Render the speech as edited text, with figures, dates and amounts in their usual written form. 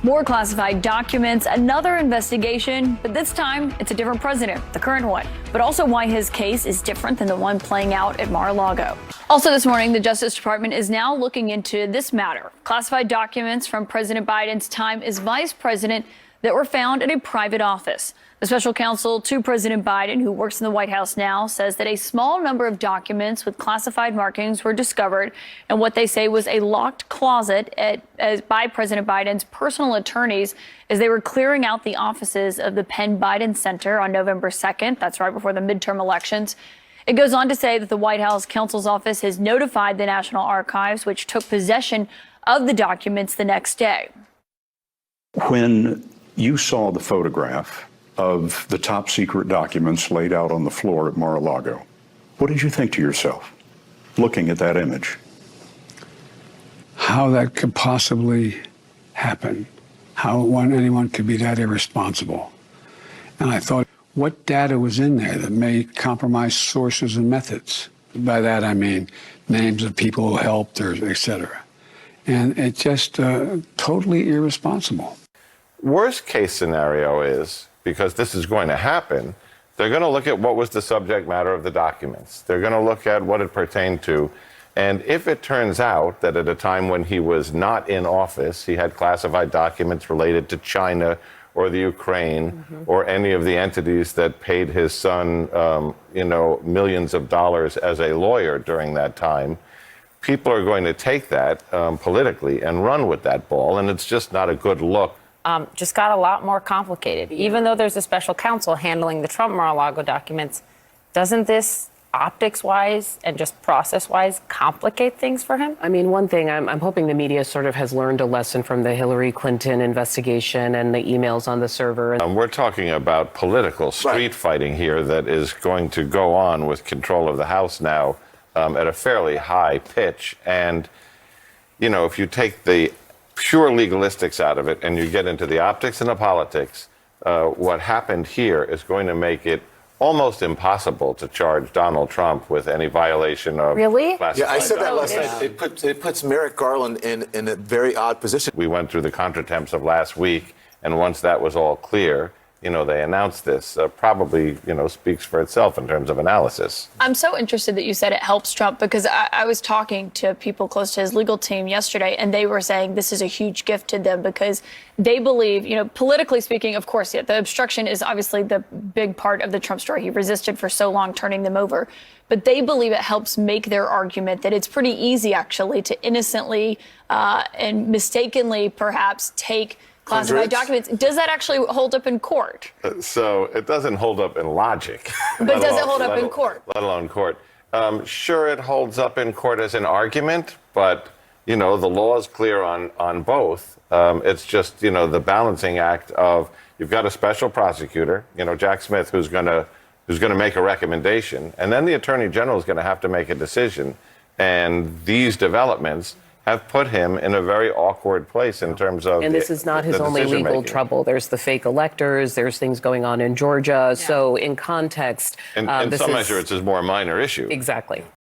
More classified documents, another investigation, but this time it's a different president, the current one, but also why his case is different than the one playing out at Mar-a-Lago. Also this morning, the Justice Department is now looking into this matter. Classified documents from President Biden's time as vice president that were found at a private office. The special counsel to President Biden, who works in the White House now, says that a small number of documents with classified markings were discovered in what they say was a locked closet by President Biden's personal attorneys as they were clearing out the offices of the Penn Biden Center on November 2nd. That's right before the midterm elections. It goes on to say that the White House counsel's office has notified the National Archives, which took possession of the documents the next day. When you saw the photograph of the top secret documents laid out on the floor at Mar-a-Lago, what did you think to yourself, looking at that image? How that could possibly happen, how anyone could be that irresponsible. And I thought, what data was in there that may compromise sources and methods? By that I mean names of people who helped, or et cetera. And it's just totally irresponsible. Worst case scenario is, because this is going to happen, they're going to look at what was the subject matter of the documents. They're going to look at what it pertained to. And if it turns out that at a time when he was not in office, he had classified documents related to China or the Ukraine or any of the entities that paid his son, millions of dollars as a lawyer during that time, people are going to take that politically and run with that ball. And it's just not a good look. Just got a lot more complicated. Even though there's a special counsel handling the Trump Mar-a-Lago documents, doesn't this optics-wise and just process-wise complicate things for him? I mean, one thing, I'm hoping the media sort of has learned a lesson from the Hillary Clinton investigation and the emails on the server. We're talking about political street fighting here that is going to go on with control of the House now at a fairly high pitch. And, if you take the pure legalistics out of it and you get into the optics and the politics, what happened here is going to make it almost impossible to charge Donald Trump with any violation of classified Yeah, I said that last documents. night. It puts Merrick Garland in a very odd position. We went through the contretemps of last week, and once that was all clear, they announced this. Probably, speaks for itself in terms of analysis. I'm so interested that you said it helps Trump, because I was talking to people close to his legal team yesterday, and they were saying this is a huge gift to them because they believe, politically speaking, of course, the obstruction is obviously the big part of the Trump story. He resisted for so long, turning them over. But they believe it helps make their argument that it's pretty easy, actually, to innocently and mistakenly, perhaps, take classified documents. Does that actually hold up in court? So it doesn't hold up in logic. But does it hold up in court? Let alone court. Sure, it holds up in court as an argument, but, the law is clear on both. It's just, the balancing act of you've got a special prosecutor, Jack Smith, who's going to make a recommendation, and then the Attorney General is going to have to make a decision. And these developments have put him in a very awkward place in terms of. And this is not his only legal trouble. There's the fake electors. There's things going on in Georgia. Yeah. So in context, in some measure, it's his more minor issue. Exactly.